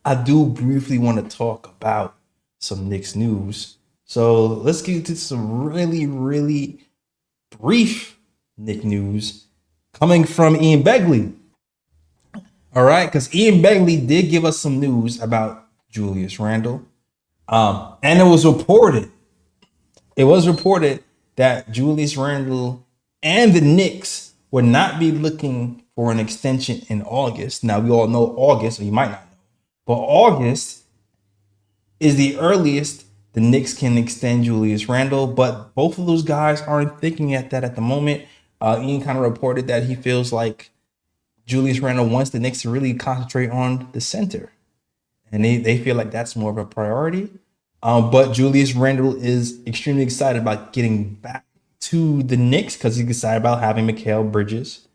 I do briefly want to talk about some Knicks news. So let's get into some really, really brief Nick news coming from Ian Begley. All right, because Ian Begley did give us some news about Julius Randle. And it was reported that Julius Randle and the Knicks would not be looking for an extension in August. Now we all know August, or you might not know, but August is the earliest the Knicks can extend Julius Randle. But both of those guys aren't thinking at that at the moment. Ian kind of reported that he feels like Julius Randle wants the Knicks to really concentrate on the center, and they feel like that's more of a priority. But Julius Randle is extremely excited about getting back to the Knicks because he's excited about having Mikal Bridges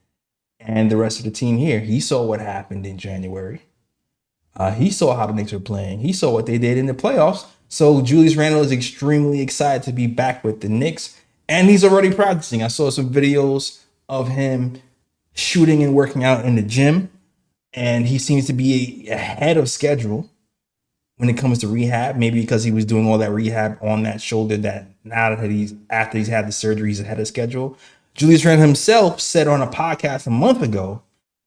and the rest of the team here. He saw what happened in January. He saw how the Knicks were playing. He saw what they did in the playoffs. So Julius Randle is extremely excited to be back with the Knicks, and he's already practicing. I saw some videos of him shooting and working out in the gym, and he seems to be ahead of schedule when it comes to rehab. Maybe because he was doing all that rehab on that shoulder, that now that he's after he's had the surgery, he's ahead of schedule. Julius Randle himself said on a podcast a month ago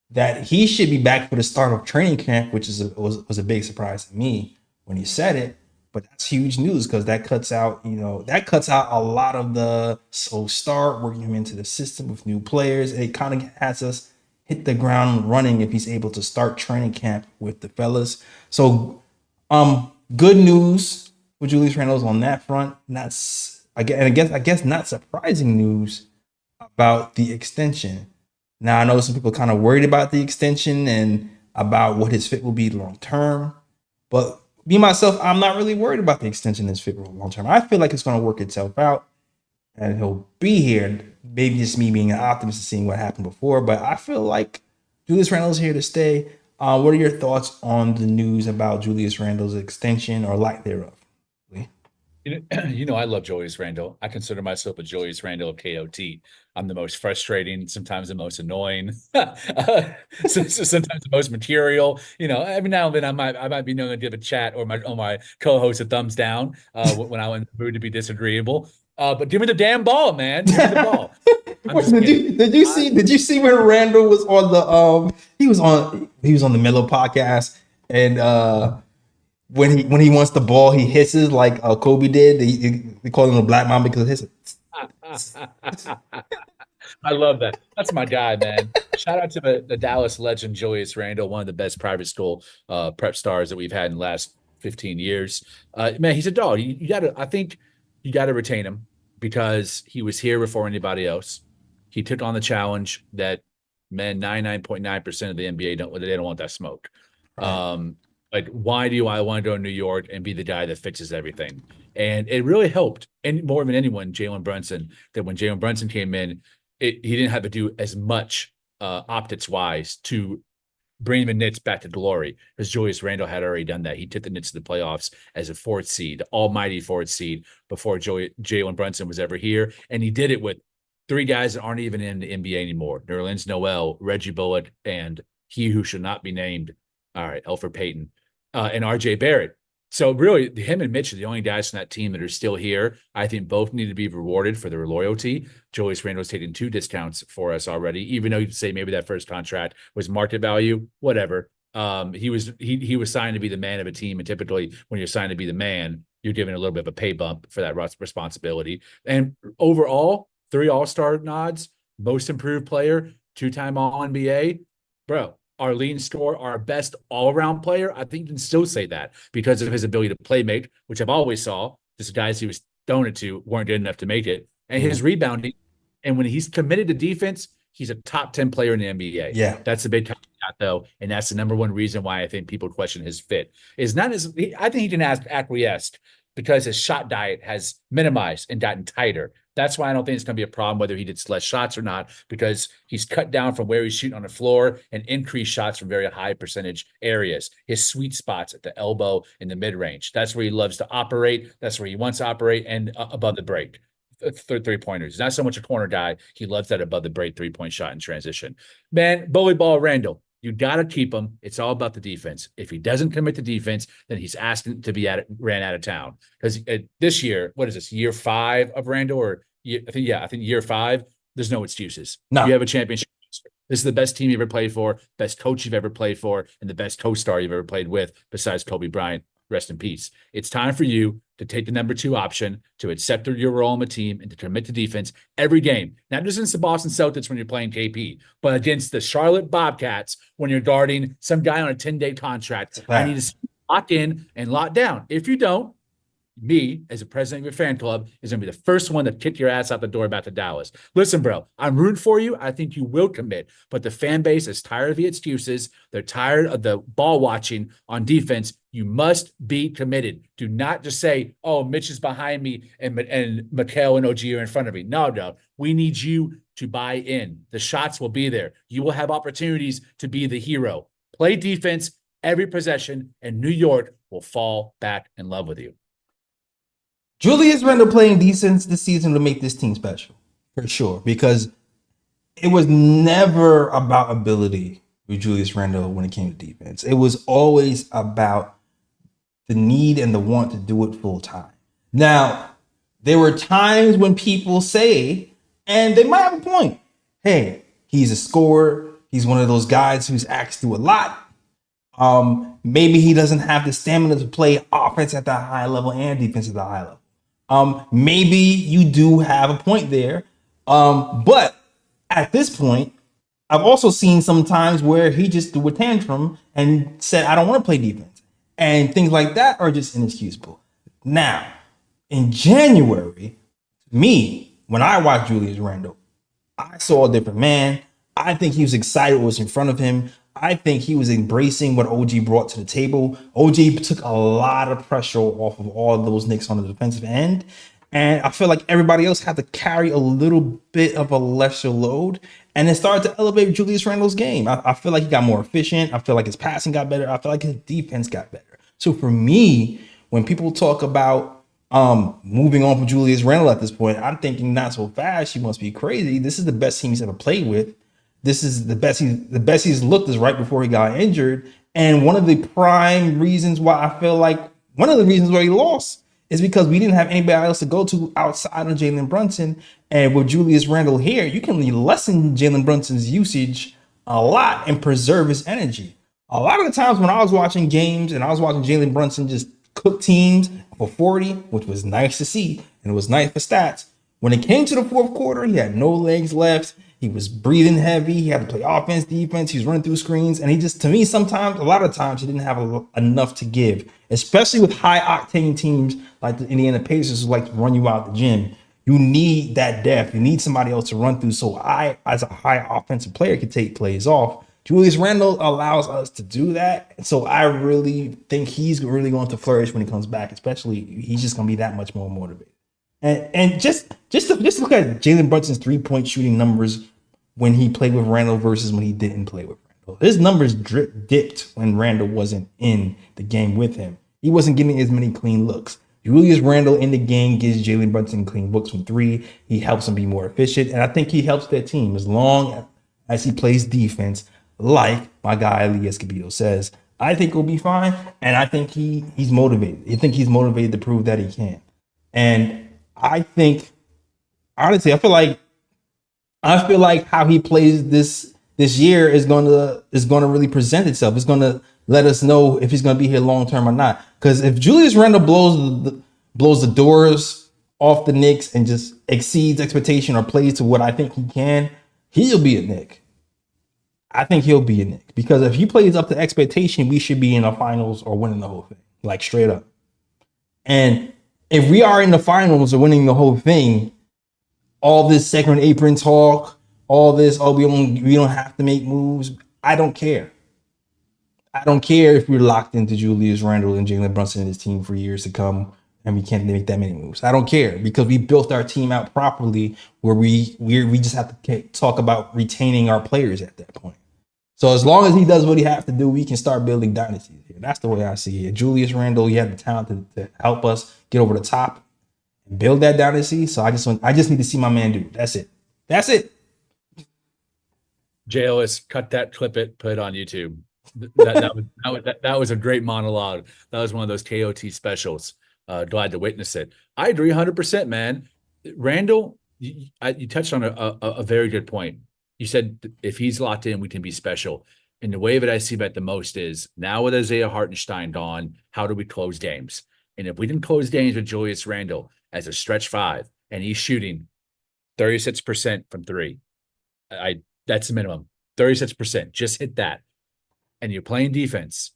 that he should be back for the start of training camp, which was a big surprise to me when he said it. But that's huge news because that cuts out a lot of the slow start, working him into the system with new players. It kind of has us hit the ground running if he's able to start training camp with the fellas. So good news for Julius Randle on that front. I guess not surprising news about the extension. Now I know some people kind of worried about the extension and about what his fit will be long term, but me myself, I'm not really worried about the extension his fit long term. I feel like it's going to work itself out, and he'll be here. Maybe just me being an optimist and seeing what happened before, but I feel like Julius Randle's here to stay. What are your thoughts on the news about Julius Randle's extension or lack thereof? I love Julius Randle. I consider myself a Julius Randle KOT. I'm the most frustrating, sometimes the most annoying, sometimes the most material. Every now and then I might be known to give a chat or my co-host a thumbs down when I'm in the mood to be disagreeable. But give me the damn ball, man. Give me the ball. I'm just kidding. Did you see when Randle was on the he was on the Melo podcast, and when he wants the ball, he hisses like Kobe did. They call him a black man because of his. I love that. That's my guy, man. Shout out to the Dallas legend Julius Randle, one of the best private school prep stars that we've had in the last 15 years. Man, he's a dog. I think you gotta retain him because he was here before anybody else. He took on the challenge that 99.9% of the NBA don't want that smoke. Right. Like, why do I want to go to New York and be the guy that fixes everything? And it really helped, and more than anyone, Jalen Brunson, that when Jalen Brunson came in, he didn't have to do as much optics wise to bring the Knicks back to glory, because Julius Randle had already done that. He took the Knicks to the playoffs as a fourth seed, almighty fourth seed, before Jalen Brunson was ever here. And he did it with three guys that aren't even in the NBA anymore: Nerlens Noel, Reggie Bullock, and he who should not be named, all right, Elfrid Payton, and RJ Barrett. So really, him and Mitch are the only guys from that team that are still here. I think both need to be rewarded for their loyalty. Julius Randle's taken 2 discounts for us already, even though you could say maybe that first contract was market value, whatever. He was signed to be the man of a team, and typically when you're signed to be the man, you're given a little bit of a pay bump for that responsibility. And overall, 3 All-Star nods, most improved player, 2-time All-NBA, bro. Our leading scorer, our best all-around player, I think you can still say that because of his ability to play make, which I've always saw. Just the guys he was throwing it to weren't good enough to make it. And his rebounding, and when he's committed to defense, he's a top 10 player in the NBA. Yeah. That's a big caveat, though, and that's the number one reason why I think people question his fit. Is not as I think he can acquiesce because his shot diet has minimized and gotten tighter. That's why I don't think it's going to be a problem whether he did less shots or not, because he's cut down from where he's shooting on the floor and increased shots from very high percentage areas. His sweet spots at the elbow and the mid-range. That's where he loves to operate. That's where he wants to operate, and above the break. Three-pointers. He's not so much a corner guy. He loves that above the break 3-point shot in transition. Man, bully ball Randle. You got to keep him. It's all about the defense. If he doesn't commit to defense, then he's asking to be ran out of town. Because this year, what is this, year 5 of Randle? Or I think year 5, there's no excuses. No. You have a championship. This is the best team you've ever played for, best coach you've ever played for, and the best co-star you've ever played with, besides Kobe Bryant. Rest in peace. It's time for you to take the number 2 option, to accept your role on the team, and to commit to defense every game. Not just against the Boston Celtics when you're playing KP, but against the Charlotte Bobcats when you're guarding some guy on a 10-day contract. I need to lock in and lock down. If you don't, me, as a president of your fan club, is going to be the first one to kick your ass out the door back to Dallas. Listen, bro, I'm rooting for you. I think you will commit, but the fan base is tired of the excuses. They're tired of the ball watching on defense. You must be committed. Do not just say, oh, Mitch is behind me and Mikal and OG are in front of me. No. We need you to buy in. The shots will be there. You will have opportunities to be the hero. Play defense every possession, and New York will fall back in love with you. Julius Randle playing decent this season to make this team special, for sure, because it was never about ability with Julius Randle when it came to defense. It was always about the need and the want to do it full time. Now, there were times when people say, and they might have a point, hey, he's a scorer. He's one of those guys who's asked to do a lot. Maybe he doesn't have the stamina to play offense at that high level and defense at the high level. Maybe you do have a point there. But at this point, I've also seen some times where he just threw a tantrum and said, I don't want to play defense. And things like that are just inexcusable. Now, in January, when I watched Julius Randle, I saw a different man. I think he was excited what was in front of him. I think he was embracing what OG brought to the table. OG took a lot of pressure off of all of those Knicks on the defensive end. And I feel like everybody else had to carry a little bit of a lesser load. And it started to elevate Julius Randle's game. I feel like he got more efficient. I feel like his passing got better. I feel like his defense got better. So for me, when people talk about moving on from Julius Randle at this point, I'm thinking not so fast. You must be crazy. This is the best team he's ever played with. This is the best he's looked is right before he got injured. And one of the prime reasons why I feel like one of the reasons why he lost is because we didn't have anybody else to go to outside of Jalen Brunson. And with Julius Randle here, you can lessen Jalen Brunson's usage a lot and preserve his energy. A lot of the times when I was watching games and I was watching Jalen Brunson just cook teams for 40, which was nice to see, and it was nice for stats. When it came to the fourth quarter, he had no legs left. He was breathing heavy. He had to play offense, defense. He was running through screens. And he just, to me, a lot of times, he didn't have enough to give, especially with high octane teams like the Indiana Pacers who like to run you out the gym. You need that depth. You need somebody else to run through. So I, as a high offensive player, could take plays off. Julius Randle allows us to do that. So I really think he's really going to flourish when he comes back, especially he's just going to be that much more motivated. And just look at Jalen Brunson's 3-point shooting numbers when he played with Randle versus when he didn't play with Randle. His numbers dipped when Randle wasn't in the game with him. He wasn't getting as many clean looks. Julius Randle in the game gives Jalen Brunson clean looks from 3. He helps him be more efficient, and I think he helps that team as long as he plays defense, like my guy Ali Escobedo says. I think he'll be fine, and I think he's motivated. I think he's motivated to prove that he can. And I think, honestly, I feel like how he plays this year is going to really present itself. It's going to let us know if he's going to be here long term or not. Because if Julius Randle blows the doors off the Knicks and just exceeds expectation or plays to what I think he can, he'll be a Knick. I think he'll be a Knick because if he plays up to expectation, we should be in the finals or winning the whole thing, like straight up. And if we are in the finals or winning the whole thing, all this second apron talk, all this, we don't have to make moves. I don't care. I don't care if we're locked into Julius Randle and Jalen Brunson and his team for years to come and we can't make that many moves. I don't care because we built our team out properly where we just have to talk about retaining our players at that point. So as long as he does what he has to do, we can start building dynasties here. That's the way I see it. Julius Randle, he had the talent to help us get over the top and build that dynasty. So I just need to see my man do it. That's it. JLS, cut that, clip it, put it on YouTube. That was a great monologue. That was one of those KOT specials. Glad to witness it. I agree 100%, man. Randall, you touched on a very good point. You said if he's locked in, we can be special. And the way that I see that the most is now with Isaiah Hartenstein gone, how do we close games? And if we didn't close games with Julius Randle as a stretch five, and he's shooting 36% from three, that's the minimum. 36%. Just hit that. And you're playing defense,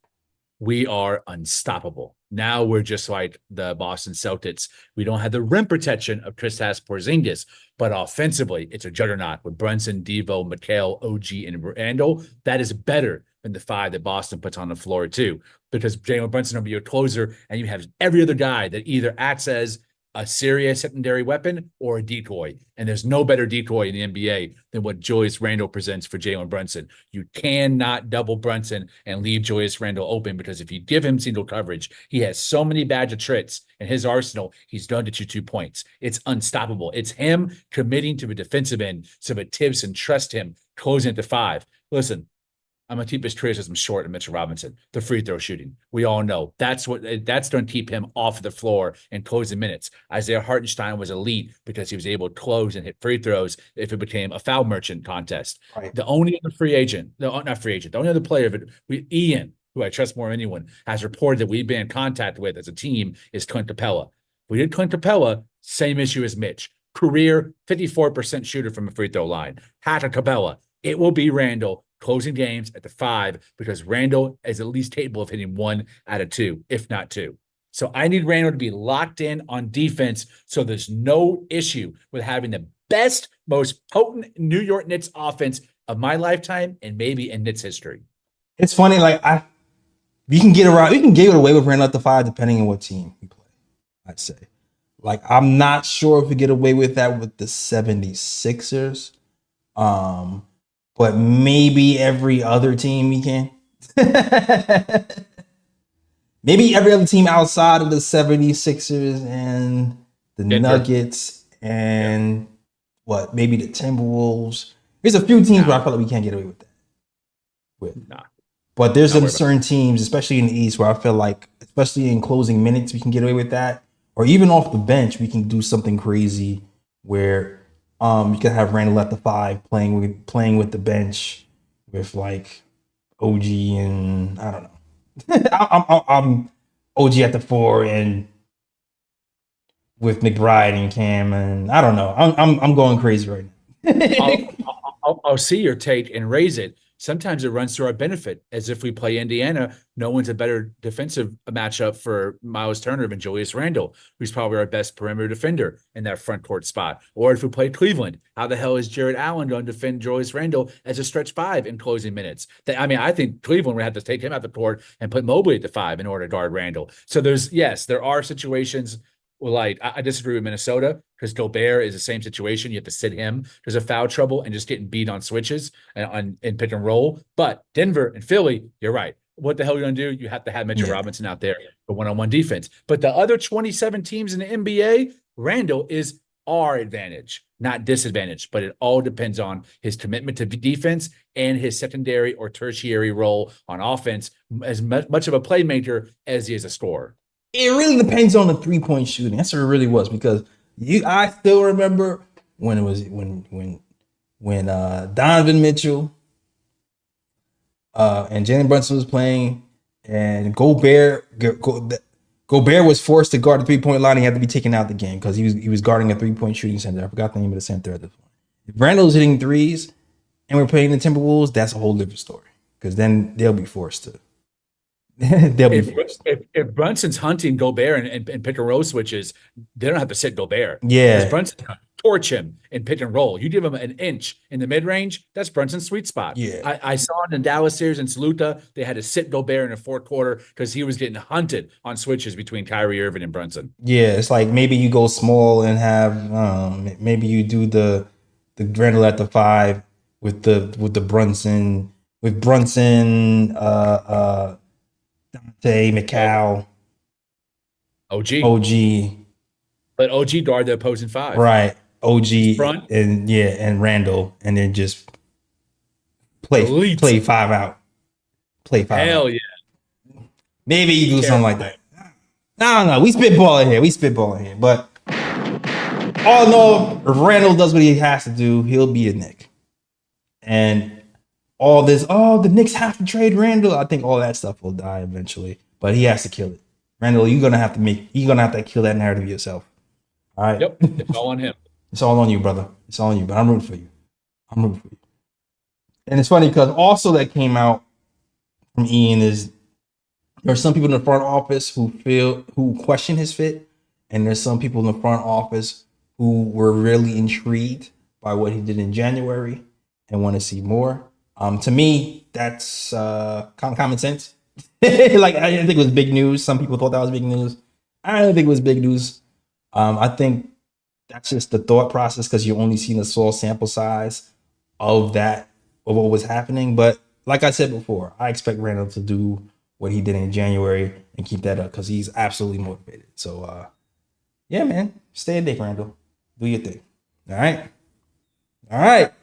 we are unstoppable. Now we're just like the Boston Celtics. We don't have the rim protection of Kristaps Porzingis, but offensively, it's a juggernaut with Brunson, Devo, McHale, OG, and Randle. That is better than the five that Boston puts on the floor too, because Jalen Brunson will be your closer, and you have every other guy that either acts as a serious secondary weapon or a decoy. And there's no better decoy in the NBA than what Julius Randle presents for Jalen Brunson. You cannot double Brunson and leave Julius Randle open, because if you give him single coverage, he has so many badge of tricks in his arsenal. He's done to you 2 points. It's unstoppable. It's him committing to the defensive end so that Tibbs and trust him closing at the five. Listen, I'm gonna keep his criticism short of Mitchell Robinson. The free throw shooting, we all know that's going to keep him off the floor and closing minutes. Isaiah Hartenstein was elite because he was able to close and hit free throws if it became a foul merchant contest. Right. The only other free agent, not free agent, the only other player, but Ian, who I trust more than anyone, has reported that we've been in contact with as a team is Clint Capela. We did Clint Capela, same issue as Mitch. Career 54% shooter from the free throw line. Hat of Capela. It will be Randle closing games at the five, because Randle is at least capable of hitting 1 out of 2, if not 2. So I need Randle to be locked in on defense, so there's no issue with having the best, most potent New York Knicks offense of my lifetime and maybe in Knicks history. It's funny, like we can get away with Randle at the five depending on what team we play, I'd say. Like, I'm not sure if we get away with that with the 76ers. But maybe every other team we can. Maybe every other team outside of the 76ers and the Denver. Nuggets and maybe the Timberwolves. There's a few teams where I feel like we can't get away with that. But there's some certain teams, especially in the East, where I feel like, especially in closing minutes, we can get away with that. Or even off the bench, we can do something crazy where you can have Randle at the five playing with the bench with like OG and I don't know. I'm OG at the four and with McBride and Cam, and I don't know. I'm going crazy right now. I'll see your take and raise it. Sometimes it runs to our benefit, as if we play Indiana, no one's a better defensive matchup for Miles Turner than Julius Randle, who's probably our best perimeter defender in that front court spot. Or if we play Cleveland, how the hell is Jared Allen going to defend Julius Randle as a stretch five in closing minutes? I think Cleveland would have to take him out the court and put Mobley at the five in order to guard Randle. So there are situations. Well, like, I disagree with Minnesota, because Gobert is the same situation. You have to sit him because of foul trouble and just getting beat on switches and pick and roll. But Denver and Philly, you're right. What the hell are you going to do? You have to have Mitchell Robinson out there for one-on-one defense. But the other 27 teams in the NBA, Randle is our advantage, not disadvantage. But it all depends on his commitment to defense and his secondary or tertiary role on offense, as much of a playmaker as he is a scorer. It really depends on the 3-point shooting. That's what it really was, because I still remember when it was when Donovan Mitchell and Jalen Brunson was playing, and Gobert was forced to guard the 3-point line. He had to be taken out the game because he was guarding a 3-point shooting center. I forgot the name of the center at this point. If Randle's hitting threes and we're playing the Timberwolves, that's a whole different story, because then they'll be forced to. If Brunson's hunting Gobert and pick and roll switches, they don't have to sit Gobert. Yeah. Because Brunson torch him in pick and roll. You give him an inch in the mid range, that's Brunson's sweet spot. Yeah. I saw in the Dallas series in Saluta, they had to sit Gobert in the fourth quarter because he was getting hunted on switches between Kyrie Irving and Brunson. Yeah, it's like maybe you go small and have maybe you do the Randle at the five with the Brunson Dante, McCall, OG. But OG guard the opposing five. Right. OG front and Randle, and then just Elite. play 5 out. Play 5 Hell out. yeah. Maybe you do something like Terrible. that. I don't know. We spitballing here. But all in all, if Randall does what he has to do, he'll be a Knick. And all this, the Knicks have to trade Randall. I think all that stuff will die eventually. But he has to kill it. Randall, you're gonna have to kill that narrative yourself. All right. Yep. It's all on him. It's all on you, brother. It's all on you. But I'm rooting for you. And it's funny because also that came out from Ian is there are some people in the front office who question his fit, and there's some people in the front office who were really intrigued by what he did in January and want to see more. To me, that's common sense. Like I didn't think it was big news. Some people thought that was big news. I don't think it was big news. I think that's just the thought process because you only seen a small sample size of what was happening. But like I said before, I expect Randall to do what he did in January and keep that up because he's absolutely motivated. So yeah, man, stay a Dick, Randall. Do your thing. All right.